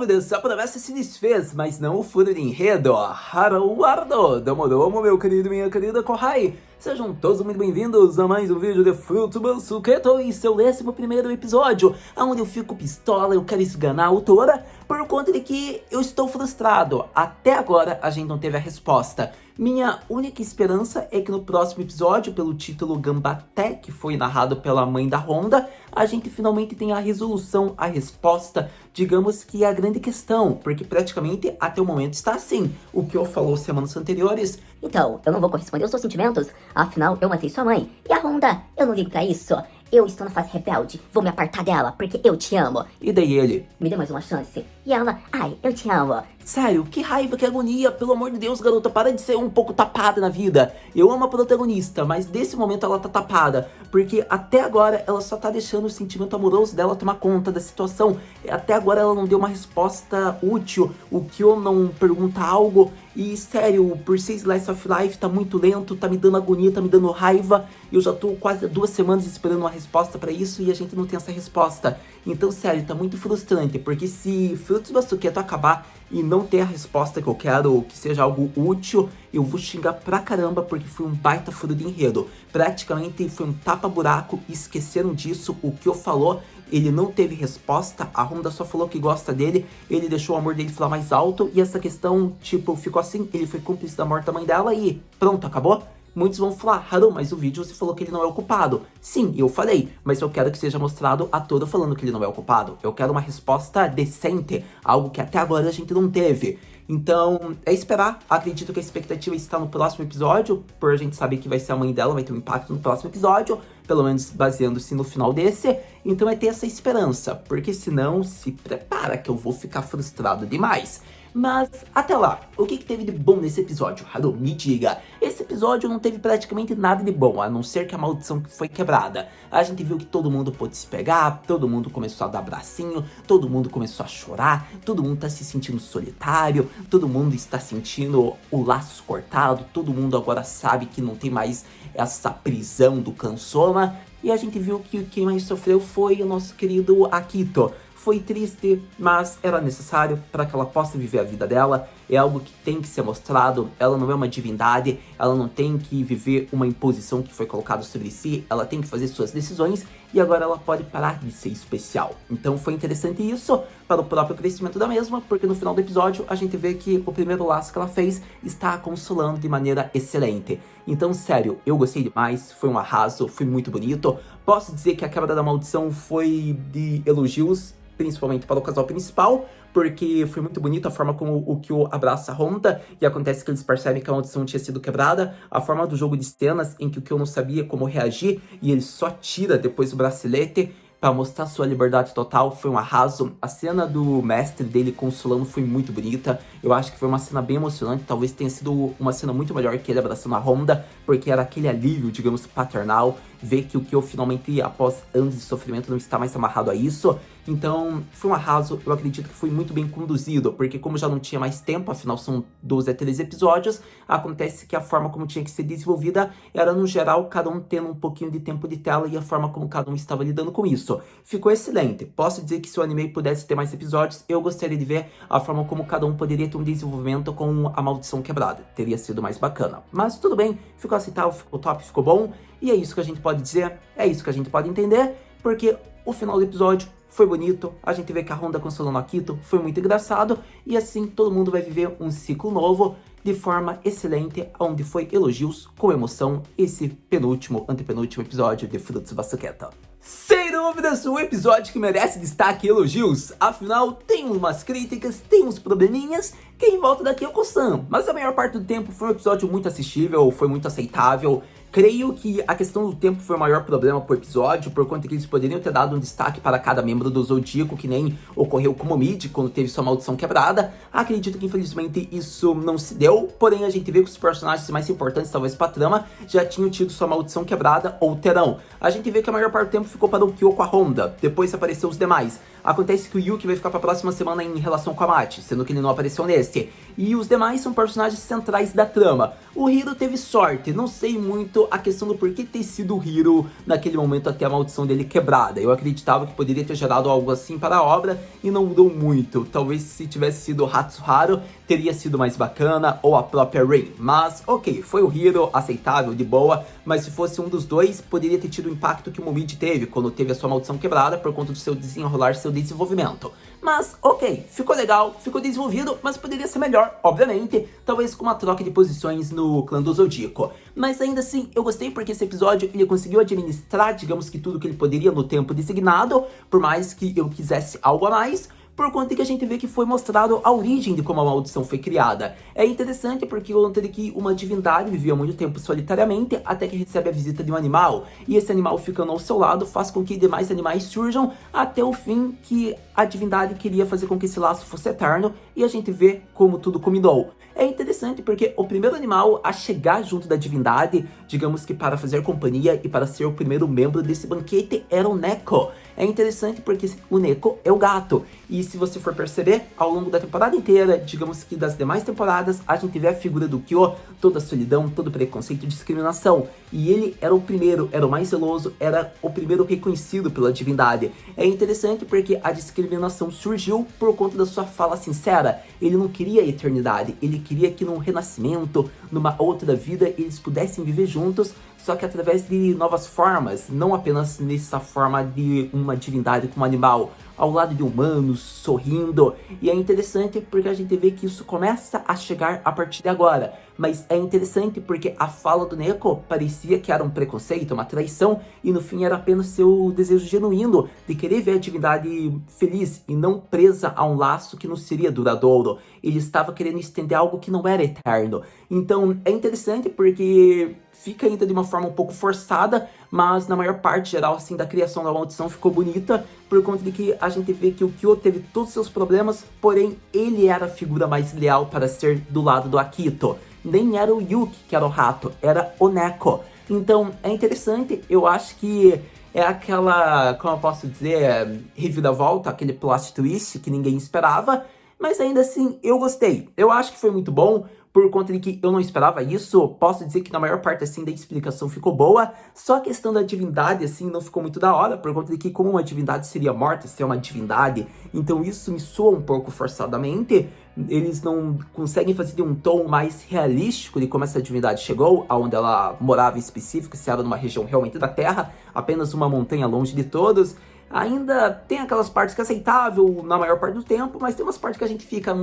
dúvidas, a promessa se desfez, mas não o furo de enredo. Haruardo, domodomo, meu querido e minha querida Kohai. Sejam todos muito bem-vindos a mais um vídeo de Fruits Basket e seu 11º episódio, onde eu fico pistola, eu quero esganar a autora, por conta de que eu estou frustrado. Até agora a gente não teve a resposta. Minha única esperança é que no próximo episódio, pelo título Gambaté, que foi narrado pela mãe da Honda, a gente finalmente tenha a resolução, a resposta, digamos que é a grande questão, porque praticamente até o momento está assim. O que eu falou semanas anteriores. Então, eu não vou corresponder aos seus sentimentos, afinal eu matei sua mãe. E a Honda, eu não ligo pra isso. Eu estou na fase rebelde, vou me apartar dela, porque eu te amo. E daí ele? Me dê mais uma chance. E ela, ai, eu te amo. Sério, que raiva, que agonia, pelo amor de Deus, garota, para de ser um pouco tapada na vida. Eu amo a protagonista, mas desse momento ela tá tapada, porque até agora ela só tá deixando o sentimento amoroso dela tomar conta da situação. Até agora ela não deu uma resposta útil, o Kyo não pergunta algo, e sério, por ser Slice of Life tá muito lento, tá me dando agonia, tá me dando raiva, eu já tô quase 2 semanas esperando uma resposta pra isso e a gente não tem essa resposta. Então, sério, tá muito frustrante, porque se Fruits Basket acabar e não ter a resposta que eu quero, ou que seja algo útil, eu vou xingar pra caramba, porque foi um baita furo de enredo. Praticamente foi um tapa-buraco, esqueceram disso, o que eu falou, ele não teve resposta, a Honda só falou que gosta dele, ele deixou o amor dele falar mais alto, e essa questão, tipo, ficou assim, ele foi cúmplice da morte da mãe dela e pronto, acabou. Muitos vão falar, Haru, mas o vídeo você falou que ele não é o culpado. Sim, eu falei, mas eu quero que seja mostrado a toda falando que ele não é o culpado. Eu quero uma resposta decente, algo que até agora a gente não teve. Então, é esperar. Acredito que a expectativa está no próximo episódio, por a gente saber que vai ser a mãe dela, vai ter um impacto no próximo episódio, pelo menos baseando-se no final desse. Então é ter essa esperança, porque senão se prepara que eu vou ficar frustrado demais. Mas, até lá, o que teve de bom nesse episódio? Haru, me diga. Esse episódio não teve praticamente nada de bom, a não ser que a maldição foi quebrada. A gente viu que todo mundo pôde se pegar, todo mundo começou a dar bracinho, todo mundo começou a chorar, todo mundo tá se sentindo solitário, todo mundo está sentindo o laço cortado, todo mundo agora sabe que não tem mais essa prisão do Kansoma. E a gente viu que quem mais sofreu foi o nosso querido Akito. Foi triste, mas era necessário para que ela possa viver a vida dela. É algo que tem que ser mostrado. Ela não é uma divindade, ela não tem que viver uma imposição que foi colocada sobre si. Ela tem que fazer suas decisões e agora ela pode parar de ser especial. Então foi interessante isso para o próprio crescimento da mesma, porque no final do episódio a gente vê que o primeiro laço que ela fez está a consolando de maneira excelente. Então, sério, eu gostei demais, foi um arraso, foi muito bonito. Posso dizer que a quebra da maldição foi de elogios, principalmente para o casal principal, porque foi muito bonito a forma como o Kyo abraça a Honda, e acontece que eles percebem que a maldição tinha sido quebrada, a forma do jogo de cenas em que o Kyo não sabia como reagir, e ele só tira depois o bracelete para mostrar sua liberdade total, foi um arraso. A cena do mestre dele consolando foi muito bonita, eu acho que foi uma cena bem emocionante, talvez tenha sido uma cena muito melhor que ele abraçando a Honda, porque era aquele alívio, digamos, paternal, ver que o Kyo finalmente, após anos de sofrimento, não está mais amarrado a isso. Então, foi um arraso, eu acredito que foi muito bem conduzido, porque como já não tinha mais tempo, afinal são 12 a 13 episódios, acontece que a forma como tinha que ser desenvolvida era, no geral, cada um tendo um pouquinho de tempo de tela e a forma como cada um estava lidando com isso. Ficou excelente. Posso dizer que se o anime pudesse ter mais episódios, eu gostaria de ver a forma como cada um poderia ter um desenvolvimento com a maldição quebrada. Teria sido mais bacana. Mas tudo bem, ficou aceitável, ficou top, ficou bom. E é isso que a gente pode dizer, é isso que a gente pode entender, porque o final do episódio foi bonito, a gente vê que a Honda consolando a Akito, foi muito engraçado, e assim todo mundo vai viver um ciclo novo de forma excelente, onde foi elogios com emoção esse penúltimo, antepenúltimo episódio de Fruits Basket. Sem dúvidas, um episódio que merece destaque e elogios, afinal tem umas críticas, tem uns probleminhas, quem volta daqui é o Kosan, mas a maior parte do tempo foi um episódio muito assistível, foi muito aceitável. Creio que a questão do tempo foi o maior problema pro episódio, por conta que eles poderiam ter dado um destaque para cada membro do Zodíaco, que nem ocorreu com o Momiji quando teve sua maldição quebrada. Acredito que infelizmente isso não se deu, porém a gente vê que os personagens mais importantes, talvez pra trama, já tinham tido sua maldição quebrada ou terão. A gente vê que a maior parte do tempo ficou para o Kyo com a Honda, depois apareceu os demais. Acontece que o Yuki vai ficar pra próxima semana em relação com a Mate, sendo que ele não apareceu nesse. E os demais são personagens centrais da trama. O Hiro teve sorte, não sei muito a questão do porquê ter sido o Hiro naquele momento até a maldição dele quebrada. Eu acreditava que poderia ter gerado algo assim para a obra e não mudou muito. Talvez se tivesse sido Hatsuharu, teria sido mais bacana, ou a própria Rin. Mas ok, foi o Hiro, aceitável, de boa, mas se fosse um dos dois, poderia ter tido o impacto que o Momiji teve quando teve a sua maldição quebrada por conta do seu desenrolar, seu desenvolvimento. Mas ok, ficou legal, ficou desenvolvido, mas poderia ser melhor, obviamente, talvez com uma troca de posições no clã do Zodíaco. Mas ainda assim, eu gostei porque esse episódio ele conseguiu administrar, digamos que tudo que ele poderia no tempo designado, por mais que eu quisesse algo a mais, por conta que a gente vê que foi mostrado a origem de como a maldição foi criada. É interessante porque conta de que uma divindade vivia muito tempo solitariamente até que recebe a visita de um animal, e esse animal ficando ao seu lado faz com que demais animais surjam até o fim que a divindade queria fazer com que esse laço fosse eterno, e a gente vê como tudo culminou. É interessante porque o primeiro animal a chegar junto da divindade, digamos que para fazer companhia e para ser o primeiro membro desse banquete, era o Neko. É interessante porque o Neko é o gato. E se você for perceber, ao longo da temporada inteira, digamos que das demais temporadas, a gente vê a figura do Kyo, toda a solidão, todo o preconceito e discriminação. E ele era o primeiro, era o mais zeloso, era o primeiro reconhecido pela divindade. É interessante porque a discriminação surgiu por conta da sua fala sincera. Ele não queria a eternidade, ele queria que num renascimento, numa outra vida, eles pudessem viver juntos, só que através de novas formas, não apenas nessa forma de uma divindade como animal, ao lado de humanos, sorrindo. E é interessante porque a gente vê que isso começa a chegar a partir de agora. Mas é interessante porque a fala do Neko parecia que era um preconceito, uma traição, e no fim era apenas seu desejo genuíno de querer ver a divindade feliz e não presa a um laço que não seria duradouro. Ele estava querendo estender algo que não era eterno. Então é interessante porque fica ainda de uma forma um pouco forçada, mas na maior parte geral assim da criação da maldição ficou bonita, por conta de que a gente vê que o Kyo teve todos os seus problemas, porém ele era a figura mais leal para ser do lado do Akito. Nem era o Yuki que era o rato, era o Neko. Então é interessante, eu acho que é aquela, como eu posso dizer, reviravolta, aquele plot twist que ninguém esperava, mas ainda assim eu gostei. Eu acho que foi muito bom, por conta de que eu não esperava isso. Posso dizer que na maior parte assim da explicação ficou boa, só a questão da divindade assim não ficou muito da hora, por conta de que como uma divindade seria morta, ser uma divindade, então isso me soa um pouco forçadamente. Eles não conseguem fazer de um tom mais realístico de como essa divindade chegou, aonde ela morava em específico, se era numa região realmente da Terra, apenas uma montanha longe de todos. Ainda tem aquelas partes que é aceitável na maior parte do tempo, mas tem umas partes que a gente fica,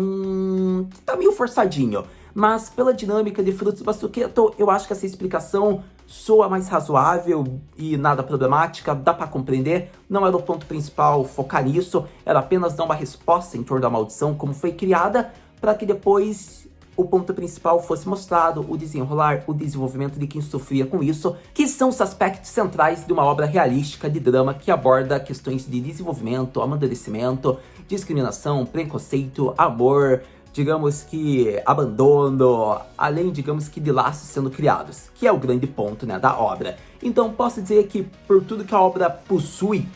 que tá meio forçadinho. Mas pela dinâmica de Fruits Basket, eu acho que essa explicação soa mais razoável e nada problemática, dá pra compreender. Não era o ponto principal focar nisso, era apenas dar uma resposta em torno da maldição, como foi criada, para que depois o ponto principal fosse mostrado, o desenrolar, o desenvolvimento de quem sofria com isso, que são os aspectos centrais de uma obra realística de drama que aborda questões de desenvolvimento, amadurecimento, discriminação, preconceito, amor, digamos que abandono, além, digamos que de laços sendo criados, que é o grande ponto, né, da obra. Então posso dizer que por tudo que a obra possui,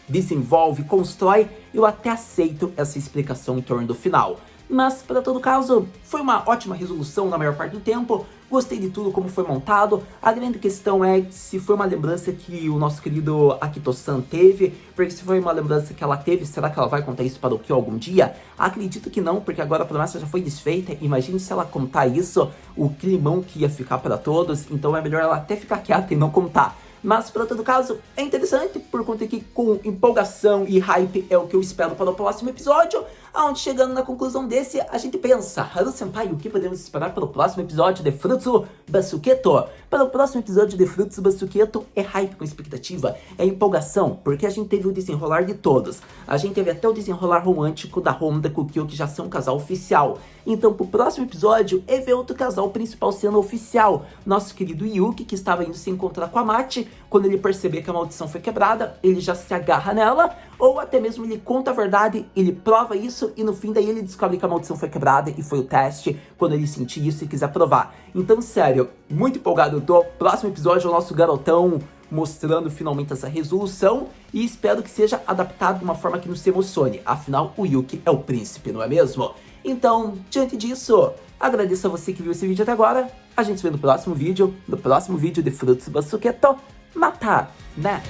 desenvolve, constrói, eu até aceito essa explicação em torno do final. Mas, para todo caso, foi uma ótima resolução na maior parte do tempo, gostei de tudo como foi montado. A grande questão é se foi uma lembrança que o nosso querido Akito-san teve, porque se foi uma lembrança que ela teve, será que ela vai contar isso para o Kyo algum dia? Acredito que não, porque agora a promessa já foi desfeita, imagine se ela contar isso, o climão que ia ficar para todos, então é melhor ela até ficar quieta e não contar. Mas, para todo caso, é interessante, por conta que com empolgação e hype é o que eu espero para o próximo episódio, onde chegando na conclusão desse, a gente pensa, Haru-senpai, o que podemos esperar para o próximo episódio de Fruits Basket? Para o próximo episódio de Fruits Basket é hype com expectativa, é empolgação, porque a gente teve o desenrolar de todos. A gente teve até o desenrolar romântico da Honda com o Kyo, que já são um casal oficial. Então, pro próximo episódio, é ver outro casal principal sendo oficial. Nosso querido Yuki, que estava indo se encontrar com a Mate, quando ele perceber que a maldição foi quebrada, ele já se agarra nela, ou até mesmo ele conta a verdade, ele prova isso, e no fim daí ele descobre que a maldição foi quebrada, e foi o teste, quando ele sentir isso e quiser provar. Então, sério, muito empolgado eu tô. Próximo episódio, o nosso garotão mostrando finalmente essa resolução e espero que seja adaptado de uma forma que nos emocione, afinal o Yuki é o príncipe, não é mesmo? Então, diante disso, agradeço a você que viu esse vídeo até agora, a gente se vê no próximo vídeo de Fruits Basqueto Mata, né?